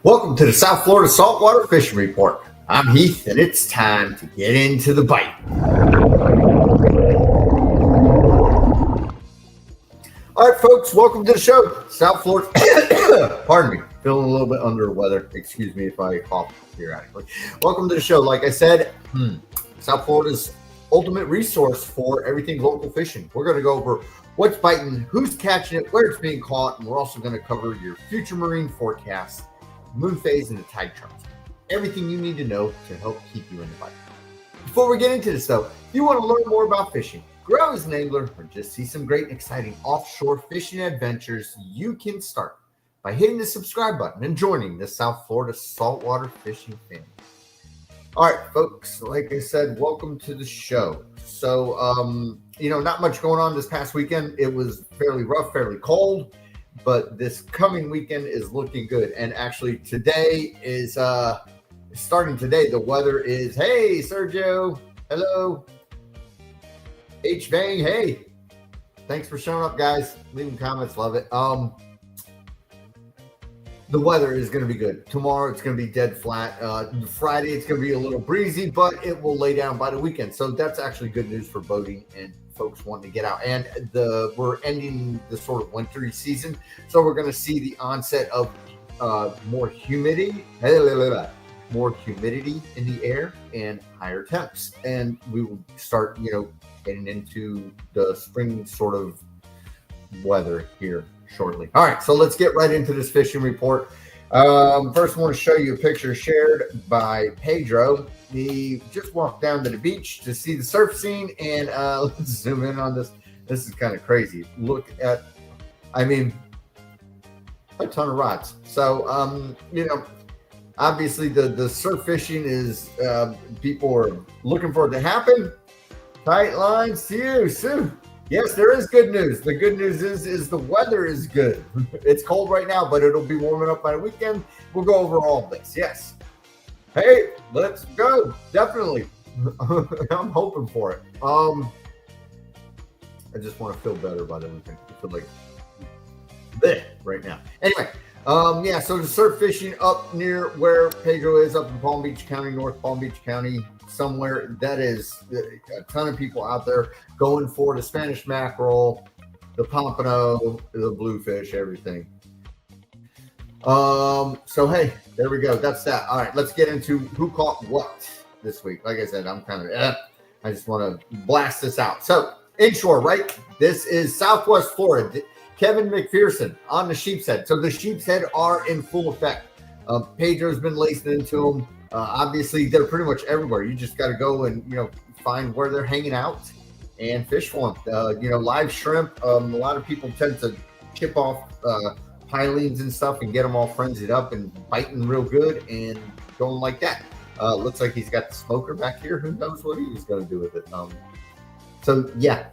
Welcome to the South Florida Saltwater Fishing Report. I'm Heath, and it's time to get into the bite. All right, folks, welcome to the show. South Florida, pardon me, feeling a little bit under the weather. Excuse me if I cough periodically. Welcome to the show. Like I said, South Florida's ultimate resource for everything local fishing. We're going to go over what's biting, who's catching it, where it's being caught, and we're also going to cover your future marine forecast, moon phase, and the tide charts. Everything you need to know to help keep you in the bite. Before we get into this, though, if you want to learn more about fishing, grow as an angler, or just see some great and exciting offshore fishing adventures, you can start by hitting the subscribe button and joining the South Florida Saltwater Fishing family. All right, folks, like I said, welcome to the show. So, not much going on this past weekend. It was fairly rough, fairly cold, but this coming weekend is looking good. And actually today is, starting today, the weather is, hey, Sergio, hello. H-Bang, hey. Thanks for showing up, guys. Leaving comments, love it. The weather is going to be good. Tomorrow, it's going to be dead flat. Friday, it's going to be a little breezy, but it will lay down by the weekend. So that's actually good news for boating and folks wanting to get out. And we're ending the sort of wintry season. So we're going to see the onset of more humidity in the air and higher temps. And we will start, getting into the spring sort of weather here shortly. All right, so let's get right into this fishing report. First, I want to show you a picture shared by Pedro. He just walked down to the beach to see the surf scene, and let's zoom in on this. This is kind of crazy. Look at, a ton of rods. So, obviously the surf fishing is, people are looking for it to happen. Tight lines to you, Sue. Yes, there is good news. The good news is the weather is good. It's cold right now, but it'll be warming up by the weekend. We'll go over all of this. Yes. Hey, let's go. Definitely. I'm hoping for it. I just want to feel better by the weekend. I feel like bleh right now. Anyway, so the surf fishing up near where Pedro is, up in Palm Beach County, North Palm Beach County, somewhere, that is a ton of people out there going for the Spanish mackerel, the pompano, the bluefish, everything. So hey, there we go. That's that. All right, let's get into who caught what this week. Like I said, I'm kind of I just want to blast this out. So inshore, right? This is Southwest Florida. Kevin McPherson on the sheep's head. So the sheep's head are in full effect. Pedro's been lacing into them. Obviously, they're pretty much everywhere. You just got to go and, find where they're hanging out and fish for them. Live shrimp. A lot of people tend to chip off pilings and stuff and get them all frenzied up and biting real good and going like that. Looks like he's got the smoker back here. Who knows what he was going to do with it. So, yeah.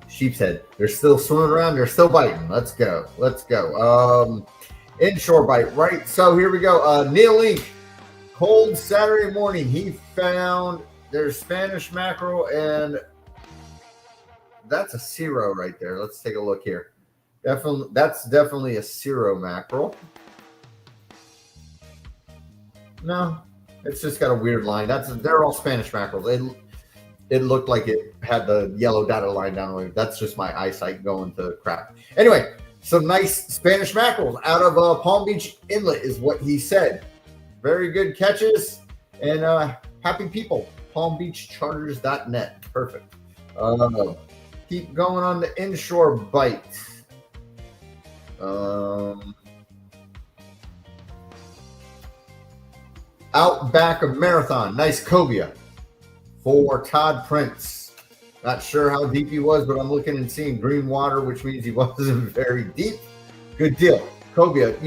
Sheep's head. They're still swimming around. They're still biting. Let's go. Inshore bite, right? So here we go. Neil Link, cold Saturday morning. He found there's Spanish mackerel, and that's a Cero right there. Let's take a look here. That's definitely a Cero mackerel. No, it's just got a weird line. They're all Spanish mackerel. It looked like it had the yellow dotted line down the way. That's just my eyesight going to crap. Anyway, some nice Spanish mackerels out of Palm Beach Inlet is what he said. Very good catches and happy people. PalmBeachCharters.net. Perfect. Keep going on the inshore bite. Out back of Marathon. Nice cobia for Todd Prince. Not sure how deep he was, but I'm looking and seeing green water, which means he wasn't very deep. Good deal. Cobia,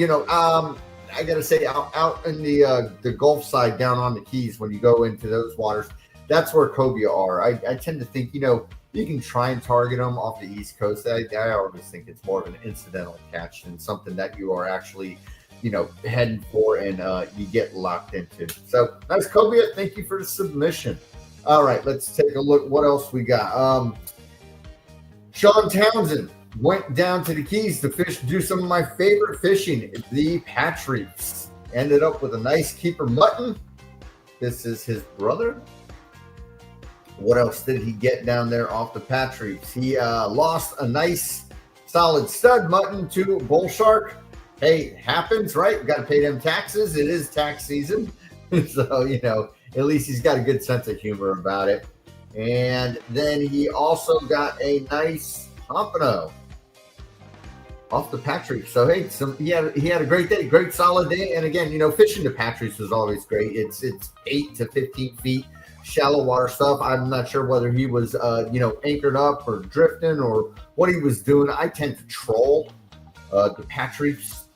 I got to say, out in the Gulf side, down on the Keys, when you go into those waters, that's where cobia are. I tend to think, you can try and target them off the East Coast. I always think it's more of an incidental catch than something that you are actually, heading for and you get locked into. So, nice cobia. Thank you for the submission. All right, let's take a look. What else we got? Sean Townsend went down to the Keys to do some of my favorite fishing, the patch reefs. Ended up with a nice keeper mutton. This is his brother. What else did he get down there off the patch reefs? He lost a nice solid stud mutton to a bull shark. Hey, happens, right? Got to pay them taxes. It is tax season. So, you know, at least he's got a good sense of humor about it. And then he also got a nice pompano off the patch reef. So, hey, he had a great day, great solid day. And again, you know, fishing the patch reefs is always great. It's 8 to 15 feet. Shallow water stuff. I'm not sure whether he was, you know, anchored up or drifting or what he was doing. I tend to troll the patch reefs.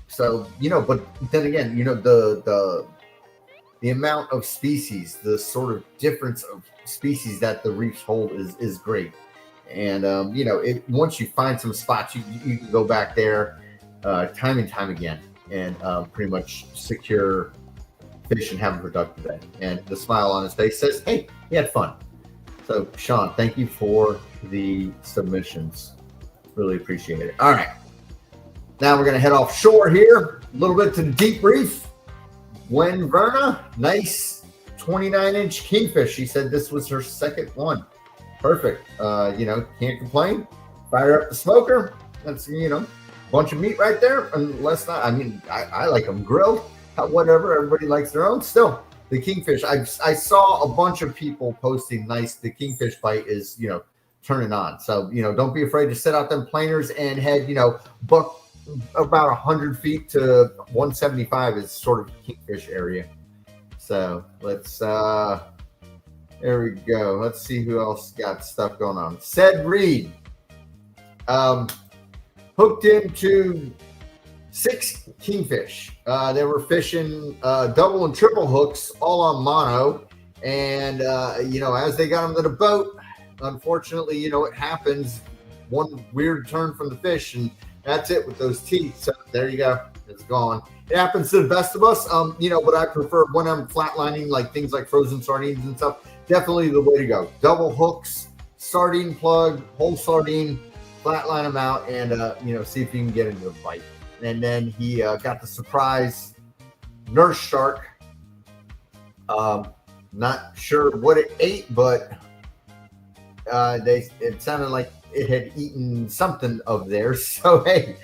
So, you know, but then again, you know, the amount of species, the sort of difference of species that the reefs hold is great. And, you know, once you find some spots, you can go back there time and time again and pretty much secure fish and have a productive day. And the smile on his face says, hey, he had fun. So, Sean, thank you for the submissions. Really appreciate it. All right. Now we're going to head offshore here, a little bit to the deep reef. Verna, nice 29-inch kingfish. She said this was her second one. Perfect. You know, can't complain. Fire up the smoker. That's, you know, a bunch of meat right there. Unless not, I mean, I like them grilled. Whatever, everybody likes their own. Still, the kingfish, I saw a bunch of people posting the kingfish bite is, you know, turning on. So, you know, don't be afraid to set out them planers and head, you know, buck about 100 feet to 175 is sort of kingfish area. So let's, there we go. Let's see who else got stuff going on. Said Reed, hooked into 6 kingfish. They were fishing double and triple hooks all on mono. And, you know, as they got them to the boat, unfortunately, you know, it happens. One weird turn from the fish, and that's it with those teeth. So there you go. It's gone. It happens to the best of us. You know, but I prefer when I'm flatlining, like things like frozen sardines and stuff, definitely the way to go. Double hooks, sardine plug, whole sardine, flatline them out, and, you know, see if you can get into a bite. And then he got the surprise nurse shark. Not sure what it ate, but it sounded like it had eaten something of theirs. So, hey,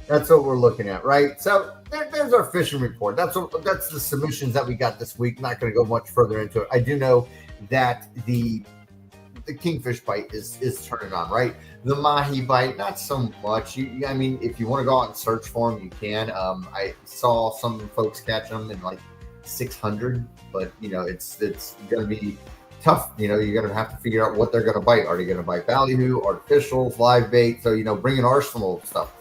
that's what we're looking at, right? So there's our fishing report. That's the submissions that we got this week. Not going to go much further into it. I do know that the kingfish bite is turning on, right? The mahi bite, not so much. I mean, if you want to go out and search for them, you can. I saw some folks catch them in like 600, but you know, it's going to be tough. You know, you're going to have to figure out what they're going to bite. Are they going to bite ballyhoo, artificials, live bait? So, you know, bring an arsenal of stuff.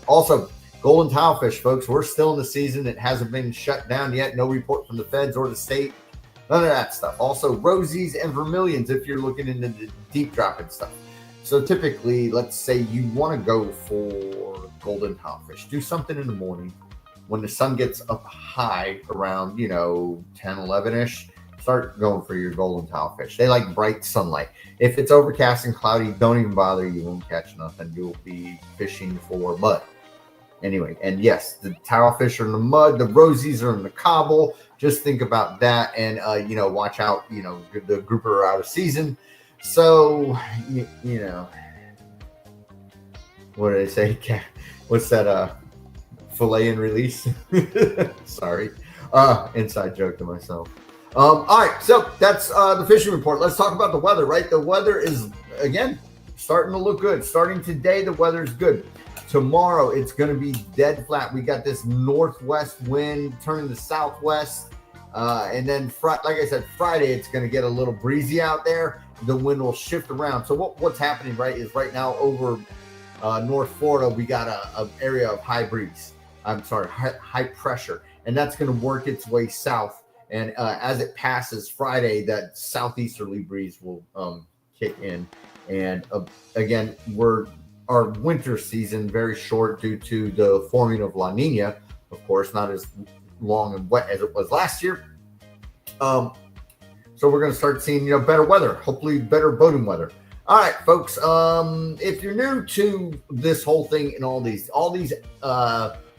Also, golden tilefish, folks. We're still in the season. It hasn't been shut down yet. No report from the feds or the state. None of that stuff. Also, rosies and vermilions if you're looking into the deep dropping stuff. So typically, let's say you want to go for golden tilefish. Do something in the morning when the sun gets up high around, you know, 10, 11-ish. Start going for your golden tilefish. They like bright sunlight. If it's overcast and cloudy, don't even bother. You won't catch nothing. You'll be fishing for mud. Anyway, and yes, the tilefish are in the mud. The rosies are in the cobble. Just think about that, and you know, watch out. You know, the grouper are out of season, so you know, what did I say? What's that? Fillet and release. Sorry, inside joke to myself. All right, so that's the fishing report. Let's talk about the weather. Right, the weather is again starting to look good. Starting today, the weather is good. Tomorrow, it's going to be dead flat. We got this northwest wind turning to southwest. And then, like I said, Friday, it's going to get a little breezy out there. The wind will shift around. So what's happening, right, is right now over North Florida, we got a area of high breeze. High pressure. And that's going to work its way south. And as it passes Friday, that southeasterly breeze will kick in. And again, our winter season very short due to the forming of La Nina, of course, not as long and wet as it was last year. So we're going to start seeing, you know, better weather, hopefully better boating weather. All right, folks. If you're new to this whole thing and all these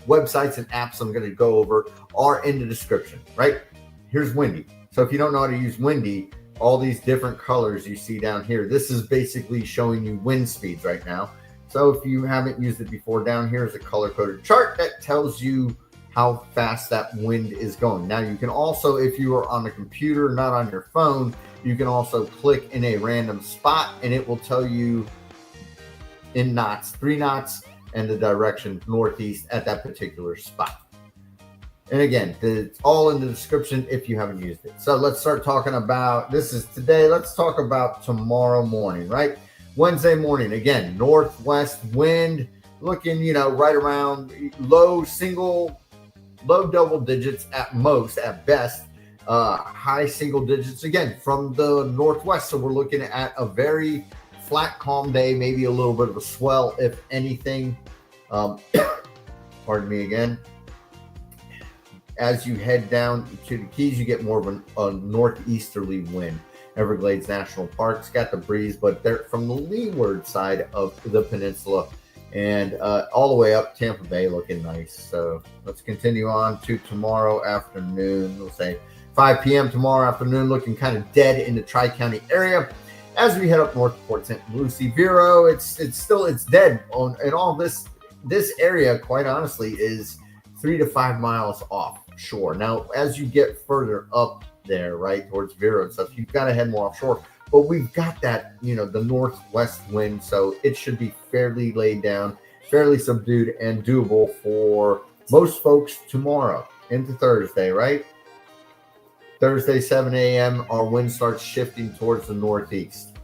websites and apps I'm going to go over are in the description, right? Here's Windy. So if you don't know how to use Windy, all these different colors you see down here, this is basically showing you wind speeds right now. So if you haven't used it before, down here is a color-coded chart that tells you how fast that wind is going. Now you can also, if you are on a computer, not on your phone, you can also click in a random spot and it will tell you in knots, 3 knots, and the direction northeast at that particular spot. And again, it's all in the description if you haven't used it. So let's start talking about, this is today, let's talk about tomorrow morning, right? Wednesday morning, again, northwest wind, looking, right around low double digits at most, at best, high single digits, again, from the northwest. So we're looking at a very flat, calm day, maybe a little bit of a swell, if anything. Pardon me again. As you head down to the Keys, you get more of a northeasterly wind. Everglades National Park's got the breeze, but they're from the leeward side of the peninsula and all the way up Tampa Bay, looking nice. So let's continue on to tomorrow afternoon. We'll say 5 p.m. tomorrow afternoon, looking kind of dead in the Tri-County area. As we head up north to Port St. Lucie, Vero, it's dead on, and all this area, quite honestly, is 3 to 5 miles offshore. Now, as you get further up there, right, towards Vero and stuff, you've got to head more offshore. But we've got that, the northwest wind, so it should be fairly laid down, fairly subdued, and doable for most folks tomorrow into Thursday, right? Thursday, 7 a.m., our wind starts shifting towards the northeast.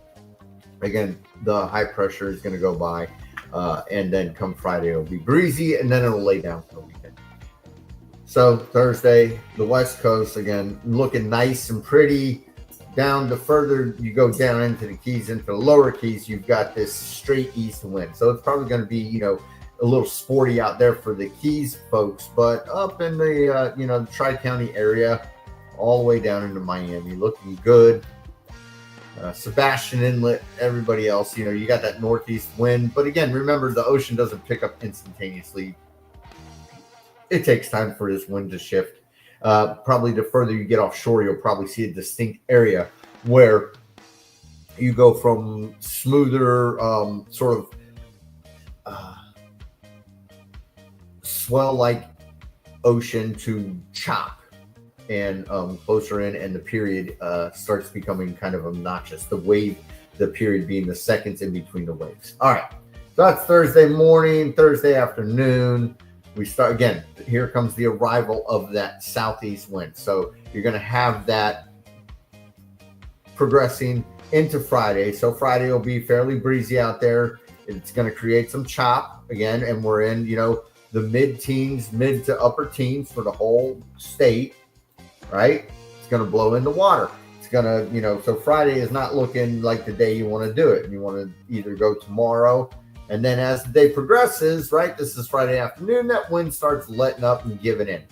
Again, the high pressure is going to go by, and then come Friday, it'll be breezy, and then it'll lay down for the weekend. So Thursday, the West Coast, again, looking nice and pretty. Down the further you go down into the Keys, into the lower Keys, you've got this straight east wind. So it's probably going to be, a little sporty out there for the Keys folks. But up in the, the Tri-County area, all the way down into Miami, looking good. Sebastian Inlet, everybody else, you got that northeast wind. But again, remember, the ocean doesn't pick up instantaneously. It takes time for this wind to shift. Probably the further you get offshore, you'll probably see a distinct area where you go from smoother, sort of swell-like ocean to chop and closer in, and the period starts becoming kind of obnoxious. The period being the seconds in between the waves. All right, so that's Thursday morning, Thursday afternoon. We start again. Here comes the arrival of that southeast wind. So you're going to have that progressing into Friday. So Friday will be fairly breezy out there. It's going to create some chop again, and we're in, the mid-teens, mid to upper teens for the whole state, right? It's going to blow into water. It's going to, so Friday is not looking like the day you want to do it. You want to either go tomorrow. And then as the day progresses, right, this is Friday afternoon, that wind starts letting up and giving in.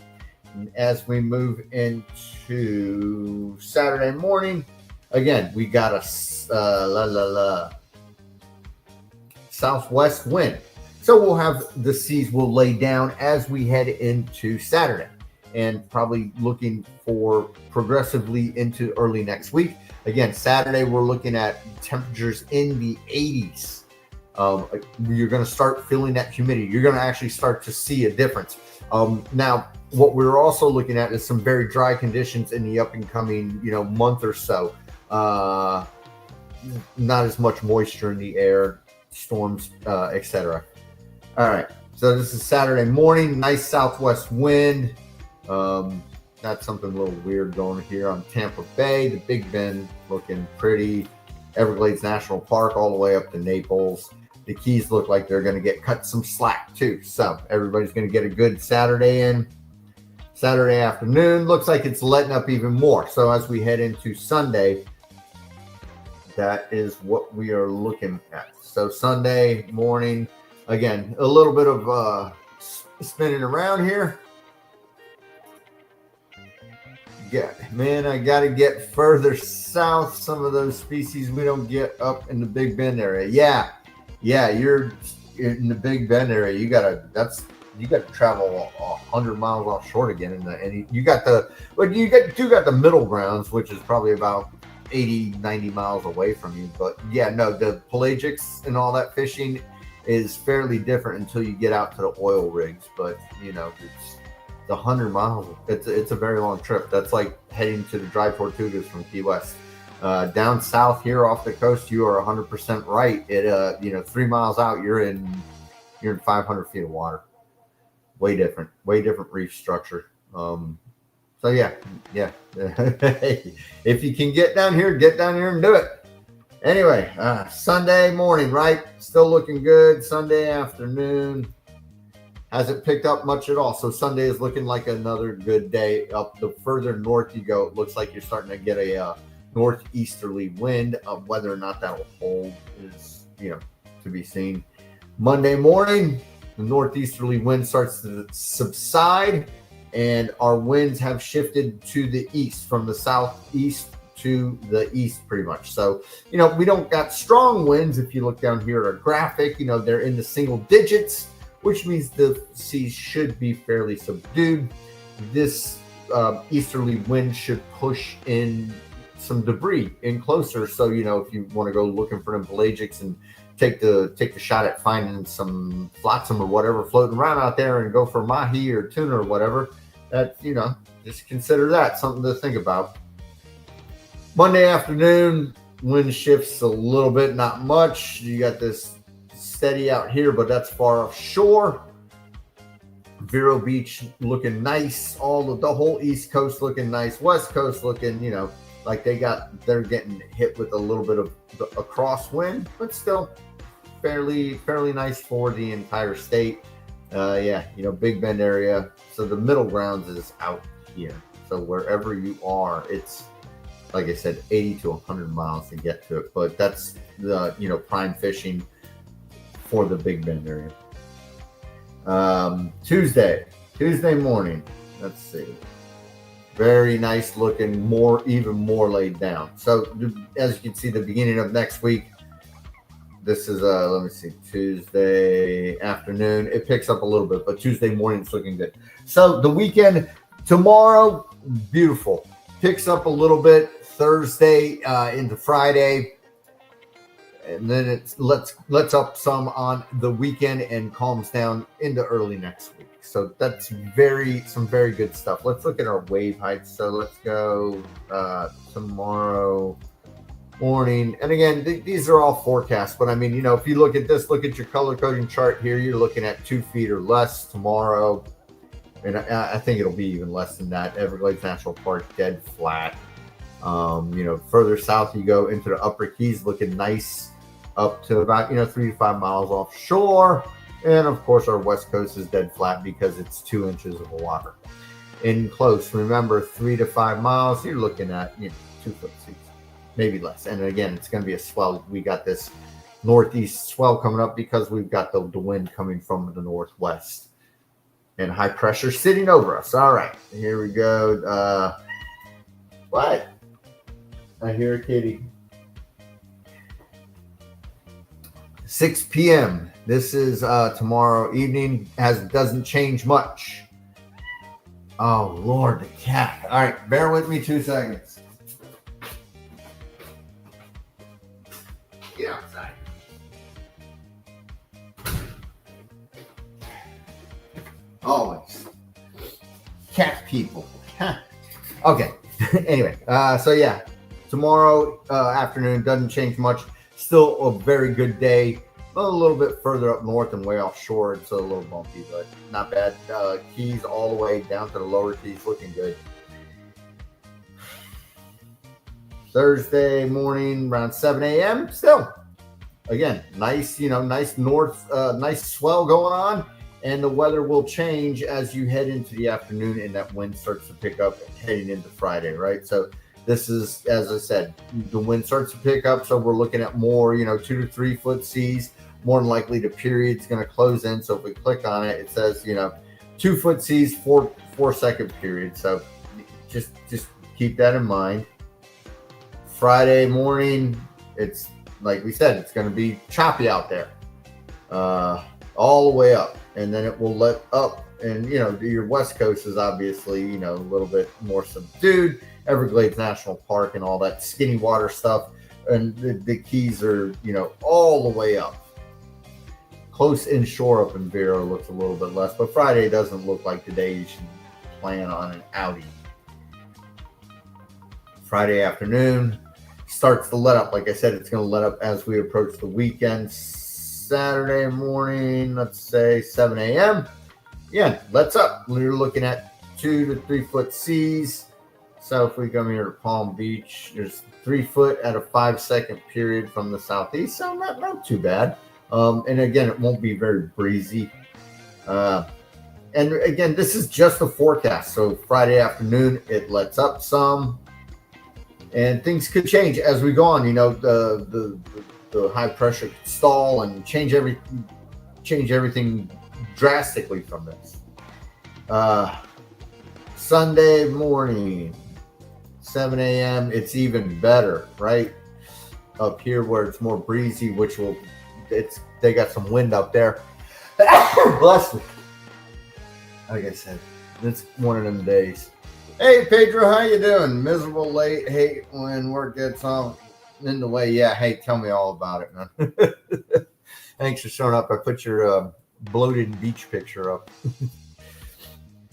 And as we move into Saturday morning, again, we got a southwest wind. So we'll have the seas will lay down as we head into Saturday, and probably looking for progressively into early next week. Again, Saturday, we're looking at temperatures in the 80s. You're going to start feeling that humidity. You're going to actually start to see a difference. Now, what we're also looking at is some very dry conditions in the up and coming, month or so. Not as much moisture in the air, storms, etc. All right. So this is Saturday morning. Nice southwest wind. Got something a little weird going here on Tampa Bay. The Big Bend looking pretty. Everglades National Park all the way up to Naples. The Keys look like they're going to get cut some slack too. So everybody's going to get a good Saturday in. Saturday afternoon looks like it's letting up even more. So as we head into Sunday, that is what we are looking at. So Sunday morning, again, a little bit of spinning around here. Yeah, man, I got to get further south. Some of those species we don't get up in the Big Bend area. Yeah, you're in the Big Bend area. You got to, you got to travel 100 miles offshore again, and you got the, but you got the middle grounds, which is probably about 80, 90 miles away from you. But yeah, no, the pelagics and all that fishing is fairly different until you get out to the oil rigs. But you know, it's the 100 miles. It's a very long trip. That's like heading to the dry Tortugas from Key West. Down south here off the coast, you are 100% right. It you know, 3 miles out, you're in 500 feet of water. Way different reef structure. So yeah. If you can get down here and do it. Anyway, Sunday morning, right? Still looking good. Sunday afternoon hasn't picked up much at all. So Sunday is looking like another good day. Up the further north you go, it looks like you're starting to get a northeasterly wind. Of whether or not that will hold is, you know, to be seen. Monday morning, the northeasterly wind starts to subside, and our winds have shifted to the east, from the southeast to the east pretty much. So, you know, we don't got strong winds. If you look down here at our graphic, you know, they're in the single digits, which means the seas should be fairly subdued. This easterly wind should push in some debris in closer. So, you know, if you want to go looking for them pelagics and take the shot at finding some flotsam or whatever floating around out there and go for mahi or tuna or whatever, that, you know, just consider that something to think about. Monday afternoon, wind shifts a little bit, not much. You got this steady out here, but that's far offshore. Vero Beach looking nice. The whole East Coast looking nice. West Coast looking, you know, like they're getting hit with a little bit of a crosswind, but still fairly nice for the entire state. Yeah, you know, Big Bend area. So the middle grounds is out here. So wherever you are, it's, like I said, 80 to 100 miles to get to it. But that's the, you know, prime fishing for the Big Bend area. Tuesday morning. Let's see. Very nice looking, even more laid down. So as you can see, the beginning of next week, this is let me see, Tuesday afternoon. It picks up a little bit, but Tuesday morning it's looking good. So the weekend, tomorrow, beautiful. Picks up a little bit Thursday into Friday. And then it lets up some on the weekend and calms down into early next week. So that's some very good stuff. Let's look at our wave heights. So let's go tomorrow morning. And again, these are all forecasts. But I mean, you know, if you look at this, look at your color coding chart here, you're looking at 2 feet or less tomorrow. And I think it'll be even less than that. Everglades National Park, dead flat. You know, further south you go into the Upper Keys, looking nice up to about, you know, 3 to 5 miles offshore. And of course, our west coast is dead flat because it's 2 inches of water. In close, remember, 3 to 5 miles, you're looking at, you know, 2 foot seas, maybe less. And again, it's going to be a swell. We got this northeast swell coming up because we've got the wind coming from the northwest and high pressure sitting over us. All right, here we go. What? I hear a kitty. 6 p.m. This is tomorrow evening. Doesn't change much. Oh Lord, the cat. All right, bear with me 2 seconds. Get outside. Always. Cat people. Okay. Anyway, so yeah, tomorrow afternoon doesn't change much. Still a very good day. A little bit further up north and way offshore, it's a little bumpy, but not bad. Keys all the way down to the lower Keys, looking good. Thursday morning around 7 a.m. Still, again, nice, you know, nice north, nice swell going on, and the weather will change as you head into the afternoon and that wind starts to pick up heading into Friday, right? So this is, as I said, the wind starts to pick up, so we're looking at more, you know, 2 to 3 foot seas. More than likely, the period's going to close in. So if we click on it, it says, you know, 2 foot seas, 4 second period. So just keep that in mind. Friday morning, it's like we said, it's going to be choppy out there, all the way up. and then it will let up. And, your West Coast is obviously, a little bit more subdued. Everglades National Park and all that skinny water stuff. And the Keys are, all the way up. Close inshore up in Vero looks a little bit less, but Friday doesn't look like the day you should plan on an outing. Friday afternoon starts to let up. Like I said, it's going to let up as we approach the weekend. Saturday morning, let's say 7 a.m. Yeah, lets up. We're looking at 2 to 3 foot seas. So if we come here to Palm Beach, there's 3 foot at a 5-second period from the southeast. So not too bad. And again, it won't be very breezy. And again, this is just a forecast. So Friday afternoon, it lets up some. And things could change as we go on. The high pressure could stall and change everything drastically from this. Sunday morning, 7 a.m. It's even better, right? Up here where it's more breezy, they got some wind up there. Bless me. Like I said, it's one of them days. Hey Pedro, how you doing? Miserable late, hate when work gets on in the way. Yeah, hey, tell me all about it, man. Thanks for showing up. I put your bloated beach picture up.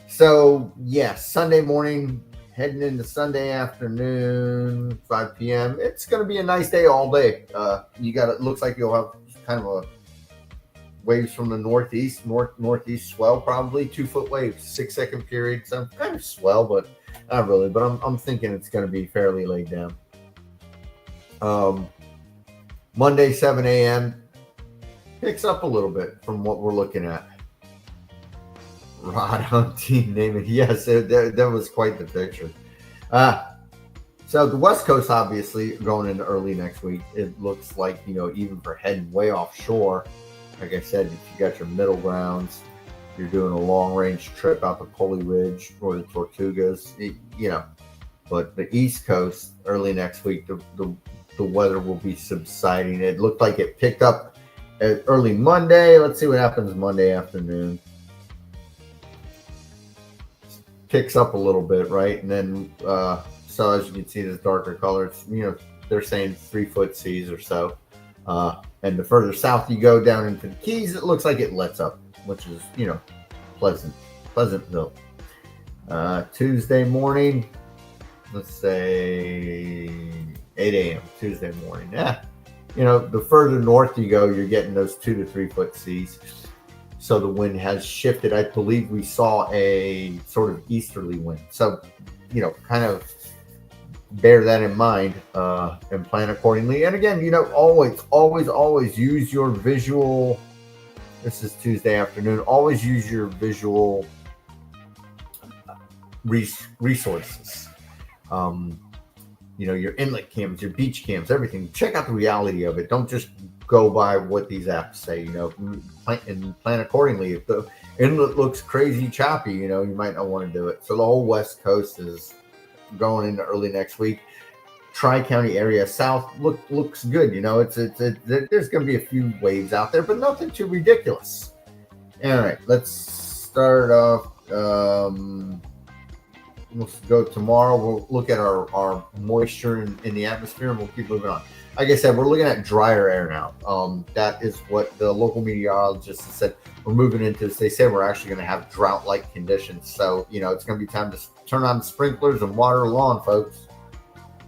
So yeah, Sunday morning, heading into Sunday afternoon, 5 p.m. It's going to be a nice day all day. It looks like you'll have kind of a waves from the northeast swell, probably 2 foot waves, 6-second period. So kind of swell, but not really. But I'm thinking it's going to be fairly laid down. Monday, 7 a.m. picks up a little bit from what we're looking at. Rod hunting, name it. Yes, that was quite the picture. So the West Coast, obviously, going into early next week, it looks like, even for heading way offshore, like I said, if you got your middle grounds, you're doing a long-range trip out to Polly Ridge or the Tortugas, But the East Coast, early next week, the weather will be subsiding. It looked like it picked up early Monday. Let's see what happens Monday afternoon. Picks up a little bit, right? And then, so as you can see, this darker color, it's, they're saying 3 foot seas or so. And the further south you go down into the Keys, it looks like it lets up, which is, Pleasantville. Tuesday morning, let's say 8 a.m. Tuesday morning. Yeah. The further north you go, you're getting those 2 to 3 foot seas. So the wind has shifted. I believe we saw a sort of easterly wind. So, kind of bear that in mind and plan accordingly. And again, always use your visual. This is Tuesday afternoon. Always use your visual resources. Your inlet cams, your beach cams, everything. Check out the reality of it. Don't just go by what these apps say. Plan accordingly. If the inlet looks crazy choppy, you might not want to do it. So the whole West Coast is going into early next week. Tri-County area south looks good. There's going to be a few waves out there, but nothing too ridiculous. All right, let's start off. We'll go tomorrow. We'll look at our moisture in the atmosphere, and we'll keep moving on. Like I said, we're looking at drier air now. That is what the local meteorologist has said. We're moving into. They say we're actually going to have drought-like conditions. So it's going to be time to turn on the sprinklers and water the lawn, folks.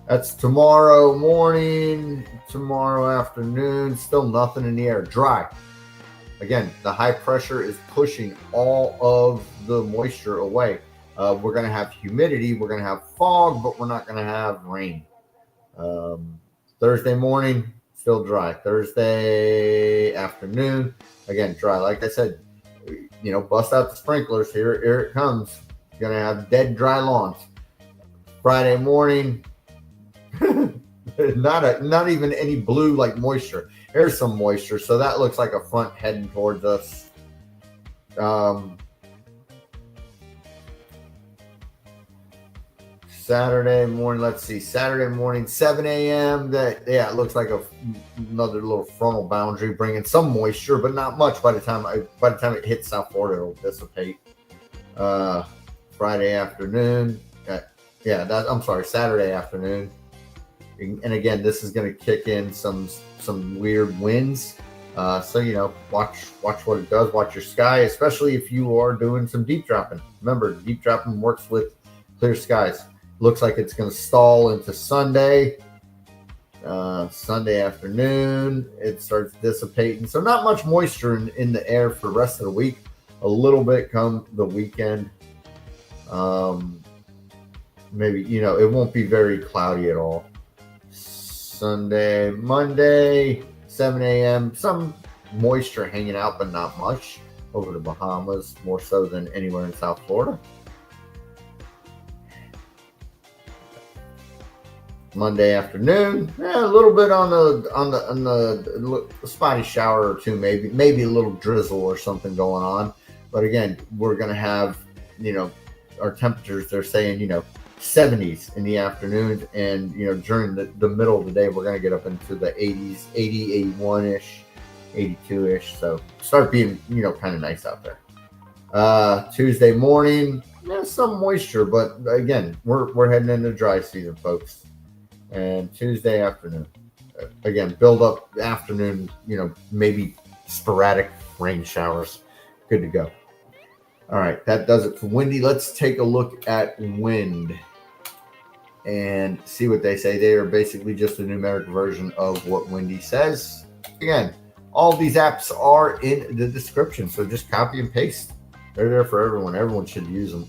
That's tomorrow morning, tomorrow afternoon. Still nothing in the air. Dry. Again, the high pressure is pushing all of the moisture away. We're going to have humidity. We're going to have fog, but we're not going to have rain. Thursday morning, still dry. Thursday afternoon, again, dry. Like I said, bust out the sprinklers. Here it comes. You're going to have dead, dry lawns. Friday morning, not even any blue like moisture. There's some moisture, so that looks like a front heading towards us. Saturday morning, let's see, Saturday morning, 7 a.m. It looks like another little frontal boundary bringing some moisture, but not much. By the time it hits South Florida, it'll dissipate. Friday afternoon, I'm sorry, Saturday afternoon. And again, this is going to kick in some weird winds. So, watch what it does. Watch your sky, especially if you are doing some deep dropping. Remember, deep dropping works with clear skies. Looks like it's going to stall into Sunday. Sunday afternoon, it starts dissipating. So not much moisture in the air for the rest of the week. A little bit come the weekend. Maybe, it won't be very cloudy at all. Sunday, Monday, 7 a.m. Some moisture hanging out, but not much over the Bahamas, more so than anywhere in South Florida. Monday afternoon, a little bit on the spotty shower or two, maybe a little drizzle or something going on. But again, we're gonna have, our temperatures. They're saying 70s in the afternoons, and during the middle of the day, we're gonna get up into the 80s, 80, 81 ish, 82 ish. So start being kind of nice out there. Tuesday morning, some moisture, but again, we're heading into dry season, folks. And Tuesday afternoon, again, build up afternoon, maybe sporadic rain showers. Good to go. All right, that does it for windy. Let's take a look at wind and see what they say. They are basically just a numeric version of what windy says. Again, all these apps are in the description, so just copy and paste. They're there for everyone. Everyone should use them.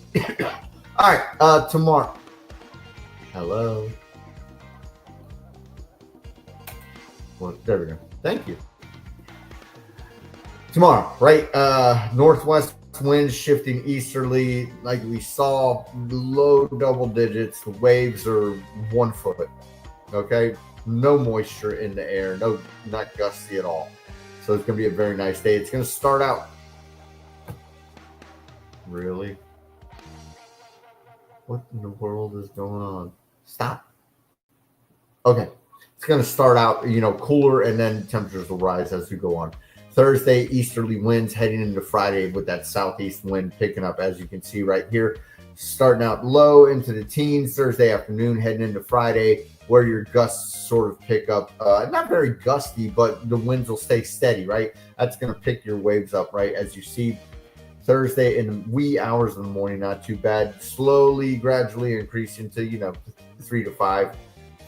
All right, tomorrow. Hello. Well, there we go. Thank you. Tomorrow, right? Northwest winds shifting easterly, like we saw, low double digits. The waves are 1 foot. Okay, no moisture in the air, not gusty at all. So it's gonna be a very nice day. It's gonna start out. Really? What in the world is going on? Stop. Okay. It's going to start out, cooler, and then temperatures will rise as we go on. Thursday, easterly winds heading into Friday with that southeast wind picking up, as you can see right here. Starting out low into the teens. Thursday afternoon, heading into Friday, where your gusts sort of pick up. Not very gusty, but the winds will stay steady, right? That's going to pick your waves up, right? As you see, Thursday in the wee hours of the morning, not too bad. Slowly, gradually increasing to, 3 to 5.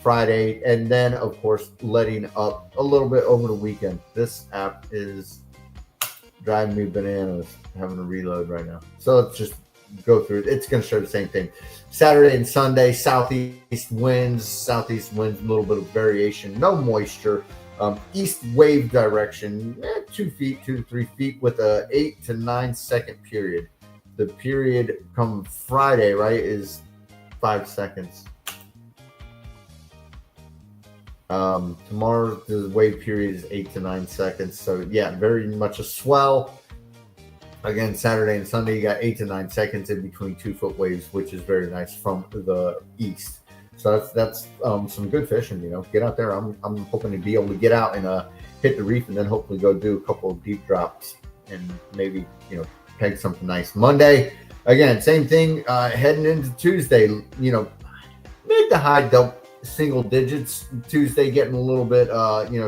Friday, and then of course letting up a little bit over the weekend. This app is driving me bananas, having to reload right now. So let's just go through it. It's going to show the same thing. Saturday and Sunday, southeast winds, a little bit of variation, no moisture. East wave direction, 2 to 3 feet with a 8 to 9 second period. The period come Friday, right, is 5 seconds. Tomorrow the wave period is 8 to 9 seconds. So yeah, very much a swell. Again, Saturday and Sunday, you got 8 to 9 seconds in between 2 foot waves, which is very nice from the east. So that's some good fishing. Get out there. I'm hoping to be able to get out and hit the reef, and then hopefully go do a couple of deep drops and maybe peg something nice. Monday, again, same thing. Heading into Tuesday, mid to high single digits. Tuesday getting a little bit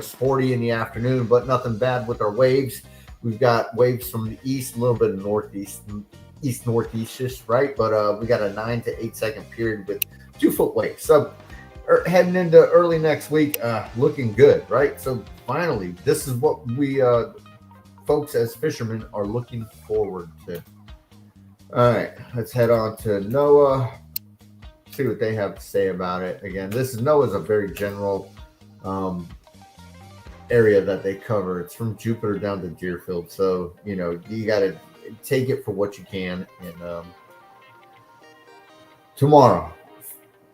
sporty in the afternoon, but nothing bad with our waves. We've got waves from the east, a little bit of northeast-ish, right? But we got a 9 to 8 second period with 2 foot waves. So heading into early next week, looking good, right? So finally, this is what we folks as fishermen are looking forward to. All right, let's head on to NOAA. See what they have to say about it. Again, NOAA is a very general area that they cover. It's from Jupiter down to Deerfield, so you got to take it for what you can. And tomorrow,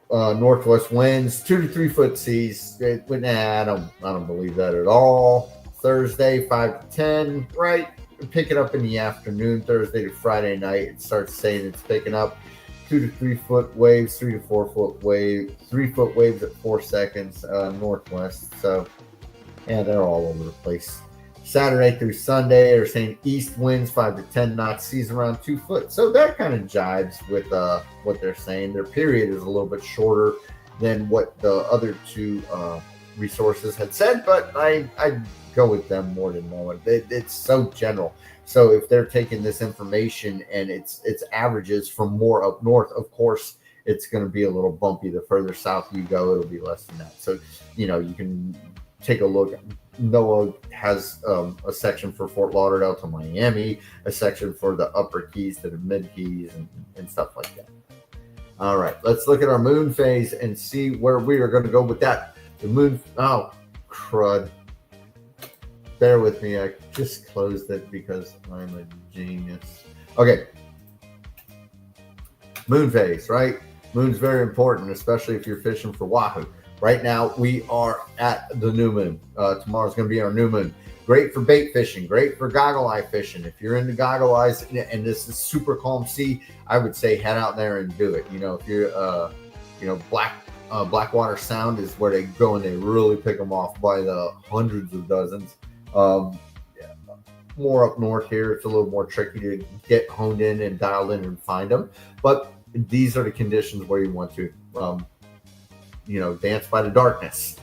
northwest winds, 2 to 3 foot seas. I don't believe that at all. Thursday, 5 to 10, right? Pick it up in the afternoon. Thursday to Friday night, it starts saying it's picking up. 2 to 3 foot waves, 3 to 4 foot wave, 3 foot waves at 4 seconds northwest. So, yeah, they're all over the place. Saturday through Sunday, they're saying east winds 5 to 10 knots, seas around 2 foot. So that kind of jives with what they're saying. Their period is a little bit shorter than what the other two resources had said, but I go with them more than NOAA. It's so general. So if they're taking this information and it's averages from more up north, of course, it's going to be a little bumpy. The further south you go, it'll be less than that. So, you know, you can take a look. NOAA has a section for Fort Lauderdale to Miami, a section for the upper keys to the mid keys and stuff like that. All right, let's look at our moon phase and see where we are going to go with that. The moon, oh, crud. Bear with me. I just closed it because I'm a genius. Okay. Moon phase, right? Moon's very important, especially if you're fishing for wahoo. Right now, we are at the new moon. Tomorrow's going to be our new moon. Great for bait fishing. Great for goggle eye fishing. If you're into goggle eyes and this is super calm sea, I would say head out there and do it. You know, if you're, you know, Blackwater Sound is where they go and they really pick them off by the hundreds of dozens. More up north here, it's a little more tricky to get honed in and dialed in and find them. But these are the conditions where you want to, you know, dance by the darkness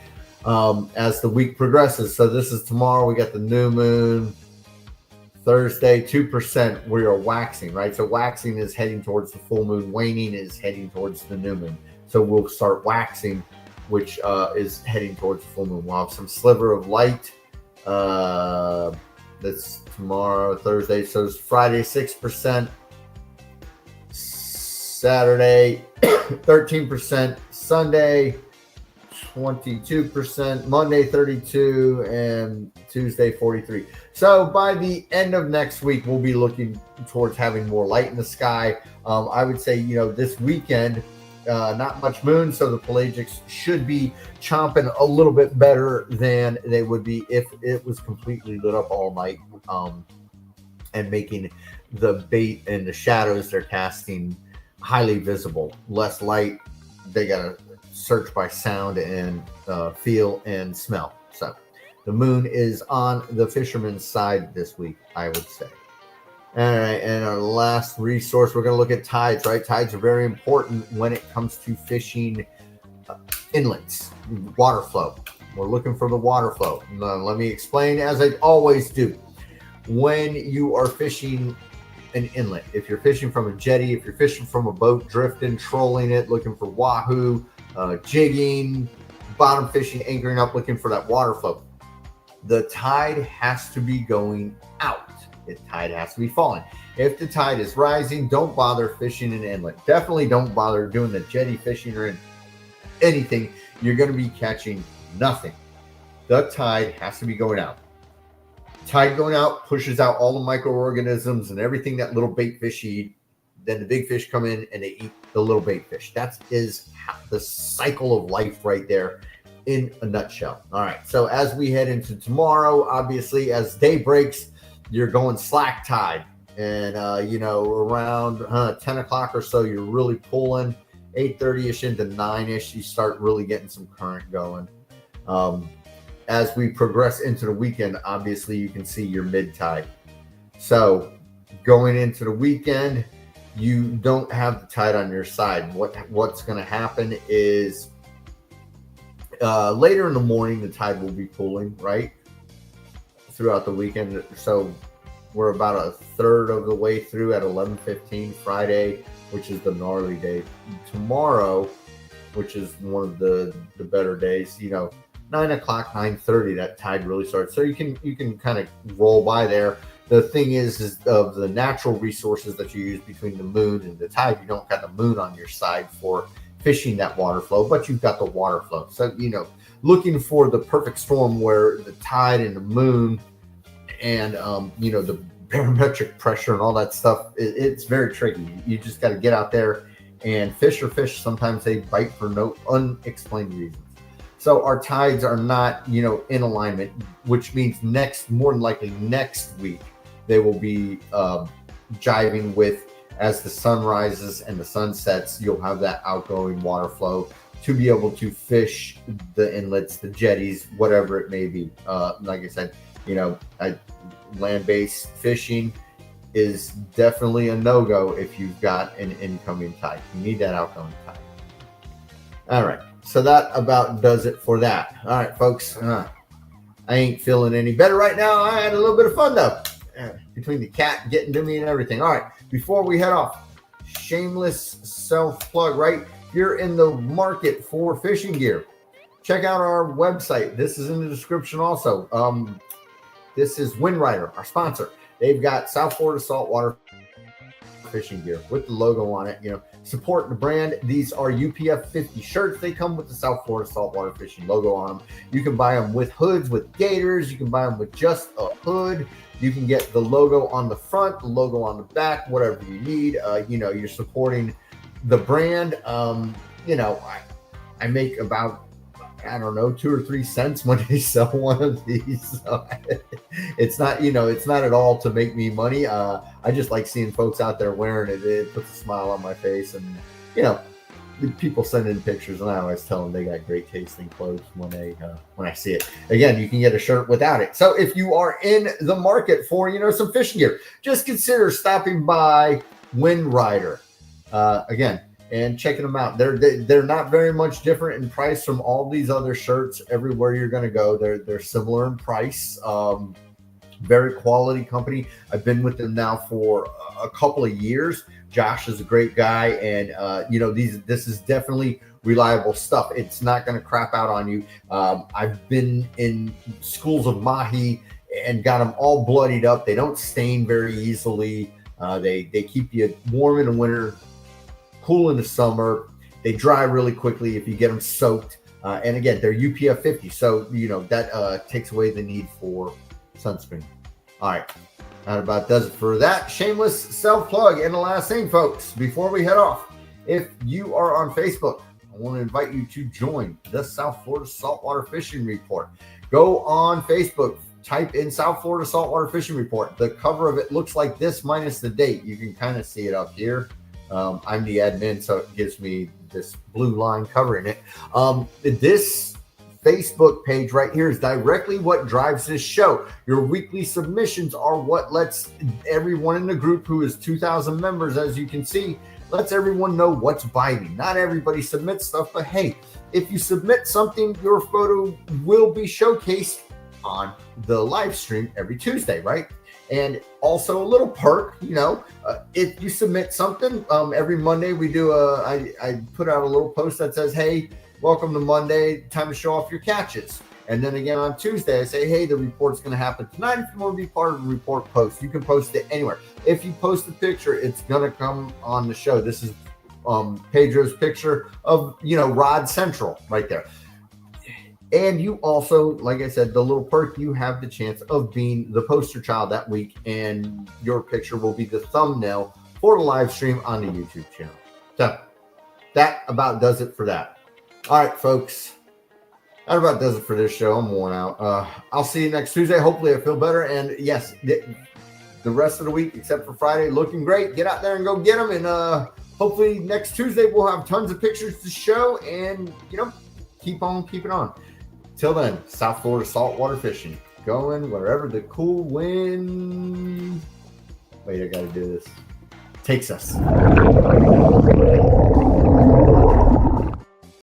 as the week progresses. So this is tomorrow. We got the new moon. Thursday, 2%. We are waxing, right? So waxing is heading towards the full moon. Waning is heading towards the new moon. So we'll start waxing, which is heading towards the full moon. We'll have some sliver of light. That's tomorrow, Thursday. So it's Friday, 6%. Saturday, 13%. Sunday, 22%. Monday, 32%. And Tuesday, 43%. So by the end of next week, we'll be looking towards having more light in the sky. I would say, you know, this weekend, not much moon, so the pelagics should be chomping a little bit better than they would be if it was completely lit up all night, and making the bait and the shadows they're casting highly visible. Less light, they got to search by sound and feel and smell. So the moon is on the fisherman's side this week, I would say. All right, and our last resource, we're going to look at tides, right? Tides are very important when it comes to fishing inlets, water flow. We're looking for the water flow. Now, let me explain, as I always do. When you are fishing an inlet, if you're fishing from a jetty, if you're fishing from a boat, drifting, trolling it, looking for wahoo, jigging, bottom fishing, anchoring up, looking for that water flow, the tide has to be going out. The tide has to be falling. If the tide is rising, don't bother fishing an inlet. Definitely don't bother doing the jetty fishing or anything. You're going to be catching nothing. The tide has to be going out. Tide going out pushes out all the microorganisms and everything that little bait fish eat. Then the big fish come in and they eat the little bait fish. That is the cycle of life right there in a nutshell. All right. So as we head into tomorrow, obviously, as day breaks, you're going slack tide, and you know, around 10 o'clock or so, you're really pulling. 8:30ish into 9ish, you start really getting some current going. As we progress into the weekend, obviously you can see your mid tide. So going into the weekend, you don't have the tide on your side. What's going to happen is later in the morning, the tide will be pulling, right, throughout the weekend. So we're about a third of the way through at 11:15 Friday, which is the gnarly day. Tomorrow, which is one of the better days, you know, 9 o'clock, 9:30, that tide really starts. So you can kind of roll by there. The thing is of the natural resources that you use between the moon and the tide, you don't got the moon on your side for fishing that water flow, but you've got the water flow. So, you know, looking for the perfect storm where the tide and the moon and, you know, the barometric pressure and all that stuff, it's very tricky. You just got to get out there and fish. Sometimes they bite for no unexplained reasons. So our tides are not, you know, in alignment, which means more than likely next week, they will be jiving with as the sun rises and the sun sets, you'll have that outgoing water flow to be able to fish the inlets, the jetties, whatever it may be. Like I said, land-based fishing is definitely a no-go if you've got an incoming tide. You need that outgoing tide. All right, so that about does it for that. All right, folks, I ain't feeling any better right now. I had a little bit of fun though, between the cat getting to me and everything. All right, before we head off, shameless self-plug, right? If you're in the market for fishing gear, check out our website. This is in the description also. This is WindRider, our sponsor. They've got South Florida saltwater fishing gear with the logo on it. Support the brand. These are UPF 50 shirts. They come with the South Florida saltwater fishing logo on them. You can buy them with hoods, with gaiters. You can buy them with just a hood. You can get the logo on the front, the logo on the back, whatever you need. You're supporting the brand. I make about, I don't know, 2 or 3 cents when they sell one of these. So it's not at all to make me money. I just like seeing folks out there wearing it. It puts a smile on my face, and people send in pictures, and I always tell them they got great tasting clothes when I see it. Again, you can get a shirt without it. So if you are in the market for some fishing gear, just consider stopping by WindRider again and checking them out. They're not very much different in price from all these other shirts. Everywhere you're going to go, they're similar in price. Very quality company. I've been with them now for a couple of years. Josh is a great guy, and this is definitely reliable stuff. It's not going to crap out on you. I've been in schools of mahi and got them all bloodied up. They don't stain very easily. They keep you warm in the winter, cool in the summer. They dry really quickly if you get them soaked. And again, they're UPF 50, so that takes away the need for sunscreen. All right, that about does it for that shameless self-plug. And the last thing, folks, before we head off, if you are on Facebook, I want to invite you to join the South Florida Saltwater Fishing Report. Go on Facebook, type in South Florida Saltwater Fishing Report. The cover of it looks like this minus the date. You can kind of see it up here. I'm the admin, so it gives me this blue line covering it. This Facebook page right here is directly what drives this show. Your weekly submissions are what lets everyone in the group, who is 2,000 members, as you can see, lets everyone know what's biting. Not everybody submits stuff, but hey, if you submit something, your photo will be showcased on the live stream every Tuesday, right? And also a little perk, if you submit something, every Monday we do I put out a little post that says, hey, welcome to Monday, time to show off your catches. And then again on Tuesday, I say, hey, the report's going to happen tonight. If you want to be part of the report post, you can post it anywhere. If you post a picture, it's going to come on the show. This is Pedro's picture of, Rod Central right there. And you also, like I said, the little perk, you have the chance of being the poster child that week, and your picture will be the thumbnail for the live stream on the YouTube channel. So that about does it for that. All right, folks, that about does it for this show. I'm worn out. I'll see you next Tuesday. Hopefully I feel better. And yes, the rest of the week, except for Friday, looking great. Get out there and go get them. And hopefully next Tuesday we'll have tons of pictures to show, and, keep on keeping on. Till then, South Florida saltwater fishing. Going wherever the cool wind, wait, I got to do this, takes us.